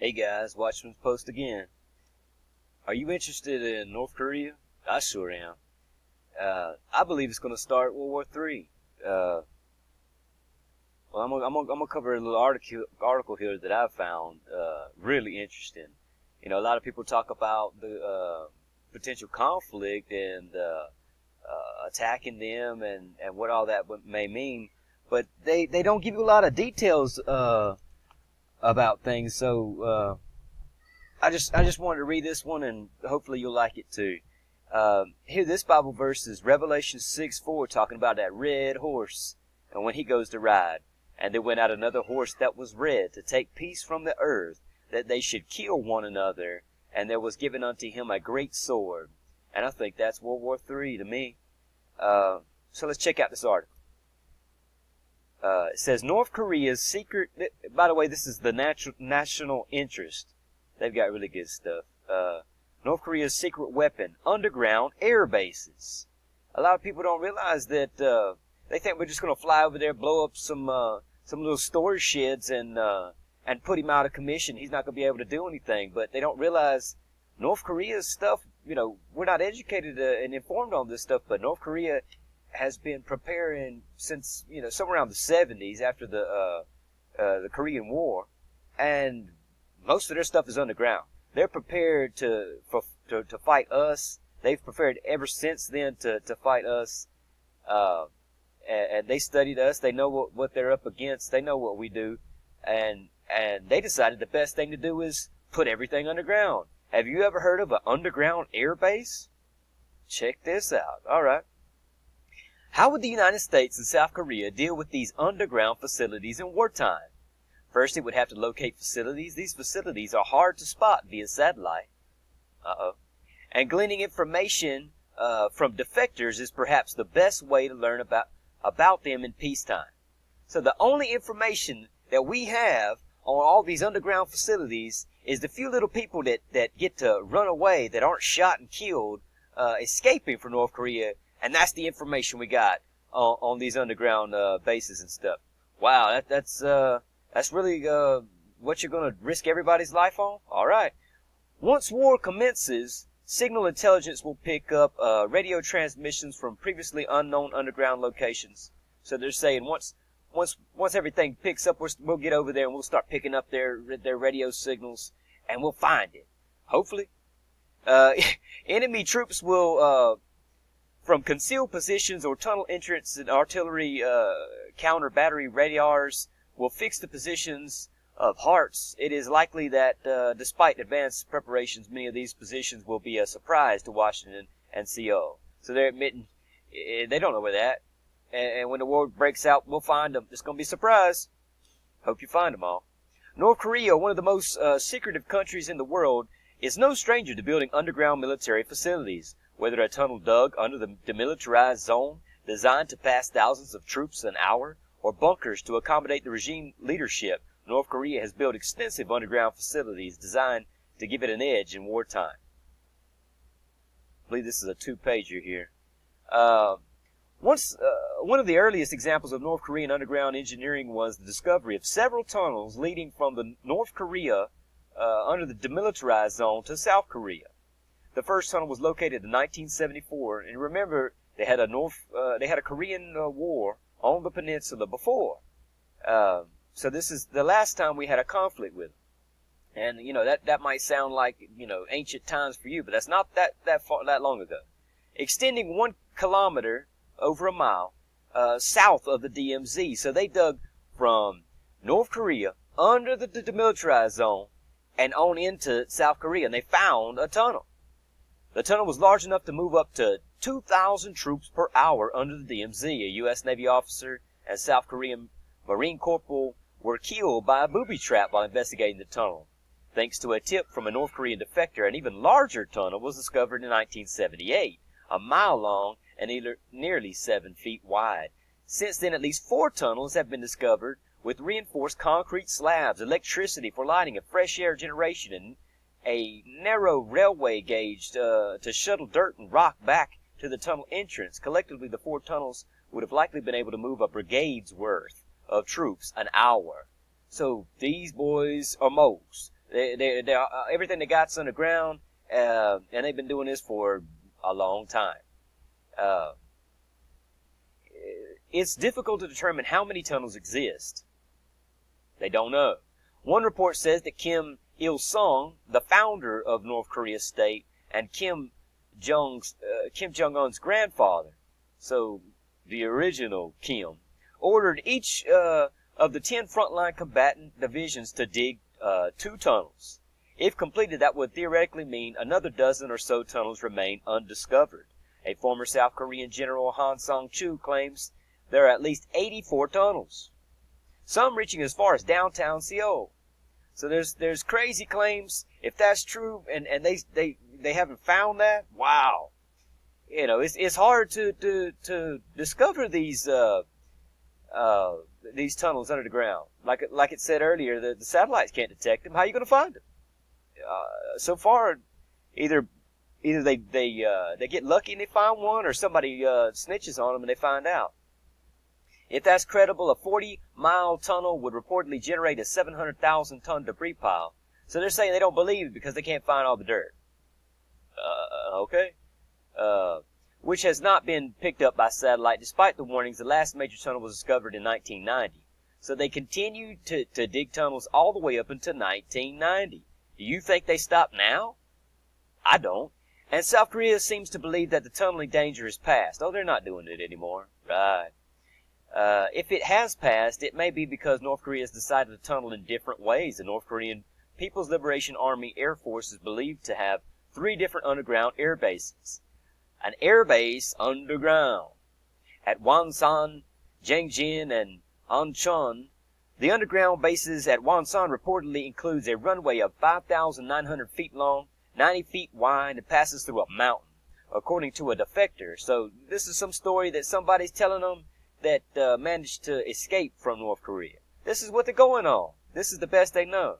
Hey guys, Watchman's Post again. Are you interested in North Korea? I sure am. I believe it's going to start World War III. Well, I'm gonna cover a little article here that I found really interesting. You know, a lot of people talk about the potential conflict and attacking them and what all that may mean, but they don't give you a lot of details about things. So I just wanted to read this one, and hopefully you'll like it too. Here, this Bible verse is Revelation 6:4, talking about that red horse, and when he goes to ride. And there went out another horse that was red, to take peace from the earth, that they should kill one another. And there was given unto him a great sword. And I think that's World War III to me. So let's check out this article. It says, North Korea's secret... By the way, this is the national interest. They've got really good stuff. North Korea's secret weapon, underground air bases. A lot of people don't realize that they think we're just going to fly over there, blow up some little storage sheds, and put him out of commission. He's not going to be able to do anything. But they don't realize North Korea's stuff. You know, we're not educated and informed on this stuff, but North Korea has been preparing since, you know, somewhere around the 70s after the Korean War, and most of their stuff is underground. They're prepared to fight us. They've prepared ever since then to fight us. And they studied us. They know what they're up against. They know what we do. And they decided the best thing to do is put everything underground. Have you ever heard of an underground air base? Check this out. All right. How would the United States and South Korea deal with these underground facilities in wartime? First, it would have to locate facilities. These facilities are hard to spot via satellite. And gleaning information from defectors is perhaps the best way to learn about them in peacetime. So the only information that we have on all these underground facilities is the few little people that get to run away, that aren't shot and killed, escaping from North Korea, and that's the information we got on these underground bases and stuff. Wow, that's really what you're going to risk everybody's life on? All right. Once war commences, signal intelligence will pick up radio transmissions from previously unknown underground locations. So they're saying once everything picks up, we'll get over there and we'll start picking up their radio signals, and we'll find it. Hopefully. Enemy troops will, from concealed positions or tunnel entrance and artillery counter battery radars, will fix the positions of hearts. It is likely that, despite advanced preparations, many of these positions will be a surprise to Washington and CO. So they're admitting they don't know where they're at. And when the war breaks out, we'll find them. It's going to be a surprise. Hope you find them all. North Korea, one of the most secretive countries in the world, is no stranger to building underground military facilities. Whether a tunnel dug under the demilitarized zone, designed to pass thousands of troops an hour, or bunkers to accommodate the regime leadership, North Korea has built extensive underground facilities designed to give it an edge in wartime. I believe this is a two-pager here. One of the earliest examples of North Korean underground engineering was the discovery of several tunnels leading from the North Korea under the demilitarized zone to South Korea. The first tunnel was located in 1974, and remember they had a Korean War on the peninsula before. So this is the last time we had a conflict with them. And, you know, that might sound like, you know, ancient times for you, but that's not that long ago. Extending 1 kilometer, over a mile, south of the DMZ. So they dug from North Korea under the demilitarized zone and on into South Korea, and they found a tunnel. The tunnel was large enough to move up to 2,000 troops per hour under the DMZ. A U.S. Navy officer and South Korean Marine corporal were killed by a booby trap while investigating the tunnel. Thanks to a tip from a North Korean defector, an even larger tunnel was discovered in 1978, a mile long and nearly 7 feet wide. Since then, at least 4 tunnels have been discovered with reinforced concrete slabs, electricity for lighting, and fresh air generation, and a narrow railway gauge to shuttle dirt and rock back to the tunnel entrance. Collectively, the 4 tunnels would have likely been able to move a brigade's worth of troops an hour. So these boys are moles. Everything they got's underground, and they've been doing this for a long time. It's difficult to determine how many tunnels exist. They don't know. One report says that Kim Il-sung, the founder of North Korea state, and Kim Jong-un's grandfather, so the original Kim, ordered each of the 10 frontline combatant divisions to dig 2 tunnels. If completed, that would theoretically mean another dozen or so tunnels remain undiscovered. A former South Korean General Han Sang-chu claims there are at least 84 tunnels, some reaching as far as downtown Seoul. So there's crazy claims. If that's true, and they haven't found that, wow. You know, it's hard to discover these tunnels under the ground. Like it said earlier, the satellites can't detect them. How are you going to find them? So far, either they get lucky and they find one, or somebody snitches on them and they find out. If that's credible, a 40-mile tunnel would reportedly generate a 700,000-ton debris pile. So they're saying they don't believe it because they can't find all the dirt. Okay. Which has not been picked up by satellite, despite the warnings. The last major tunnel was discovered in 1990. So they continued to dig tunnels all the way up until 1990. Do you think they stop now? I don't. And South Korea seems to believe that the tunneling danger is past. Oh, they're not doing it anymore. Right. If it has passed, it may be because North Korea has decided to tunnel in different ways. The North Korean People's Liberation Army Air Force is believed to have 3 different underground air bases. An air base underground at Wonsan, Jengjin, and Oncheon. The underground bases at Wonsan reportedly includes a runway of 5,900 feet long, 90 feet wide, and passes through a mountain, according to a defector. So this is some story that somebody's telling them that managed to escape from North Korea. This is what they're going on. This is the best they know.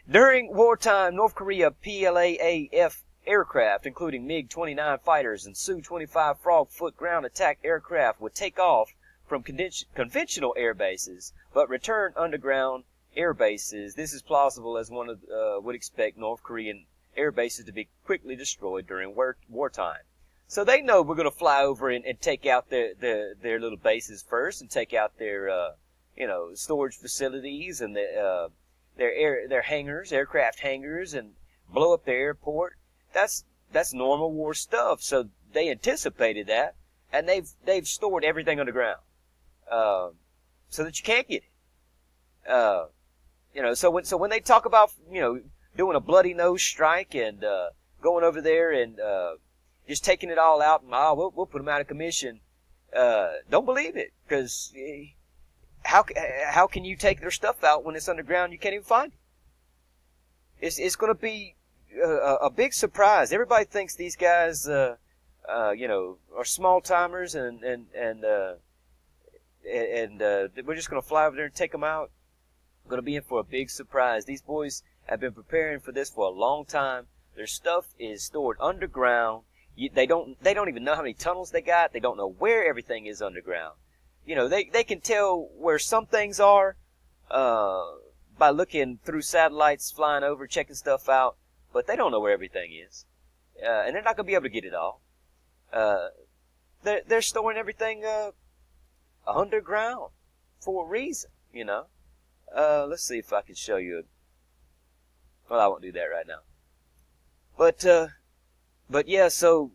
During wartime, North Korea PLAAF aircraft, including MiG-29 fighters and Su-25 Frog-Foot ground attack aircraft, would take off from conventional air bases, but return underground air bases. This is plausible, as one would expect North Korean air bases to be quickly destroyed during wartime. So they know we're going to fly over and take out their little bases first, and take out their storage facilities and their hangars, aircraft hangars, and blow up their airport. That's normal war stuff. So they anticipated that, and they've stored everything underground, so that you can't get it. So when they talk about doing a bloody nose strike and going over there and just taking it all out, and we'll put them out of commission. Don't believe it, because how can you take their stuff out when it's underground? You can't even find it. It's going to be a big surprise. Everybody thinks these guys, are small timers, and we're just going to fly over there and take them out. We're going to be in for a big surprise. These boys have been preparing for this for a long time. Their stuff is stored underground. They don't even know how many tunnels they got. They don't know where everything is underground. They can tell where some things are by looking through satellites, flying over, checking stuff out, but they don't know where everything is, and they're not going to be able to get it all. They're storing everything underground for a reason. Let's see if I can show you. Well, I won't do that right now. But yeah, so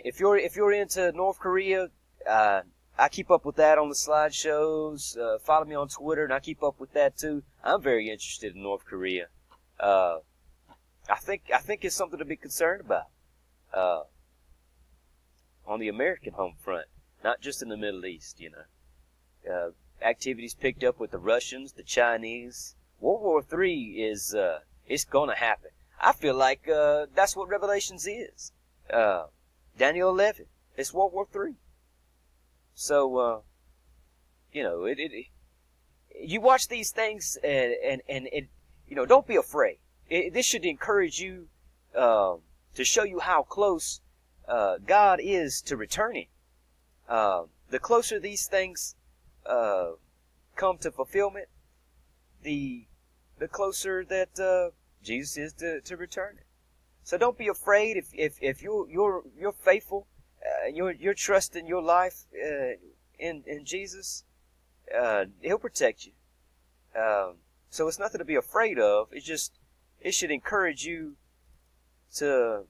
if you're into North Korea, I keep up with that on the slideshows. Follow me on Twitter, and I keep up with that too. I'm very interested in North Korea. I think it's something to be concerned about on the American home front, not just in the Middle East. Activities picked up with the Russians, the Chinese. World War III is it's going to happen. I feel like that's what Revelations is. Daniel 11. It's World War III. So, you watch these things and don't be afraid. This should encourage you to show you how close God is to returning. The closer these things come to fulfillment, the the closer that Jesus is to returning. So don't be afraid if you're faithful, you're trusting your life in Jesus. He'll protect you. So it's nothing to be afraid of. It should encourage you to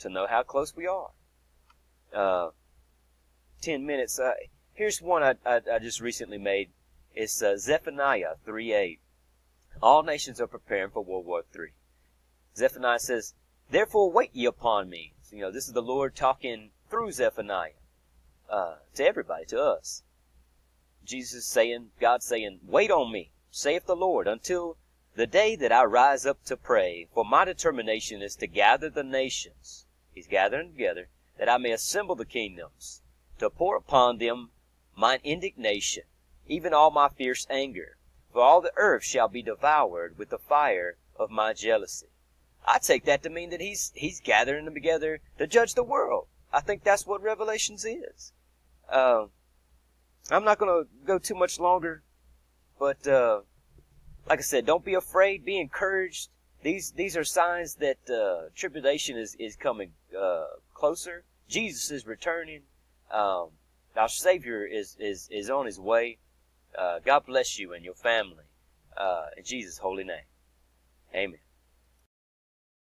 know how close we are. 10 minutes. Here's one I just recently made. It's Zephaniah 3:8. All nations are preparing for World War III. Zephaniah says, "Therefore wait ye upon me." So, this is the Lord talking through Zephaniah to everybody, to us. God saying, "Wait on me, saith the Lord, until the day that I rise up to pray. For my determination is to gather the nations." He's gathering together, "that I may assemble the kingdoms, to pour upon them mine indignation, even all my fierce anger. For all the earth shall be devoured with the fire of my jealousy." I take that to mean that he's gathering them together to judge the world. I think that's what Revelations is. I'm not going to go too much longer, but like I said, don't be afraid. Be encouraged. These are signs that tribulation is coming closer. Jesus is returning. Our Savior is on his way. God bless you and your family. In Jesus' holy name. Amen.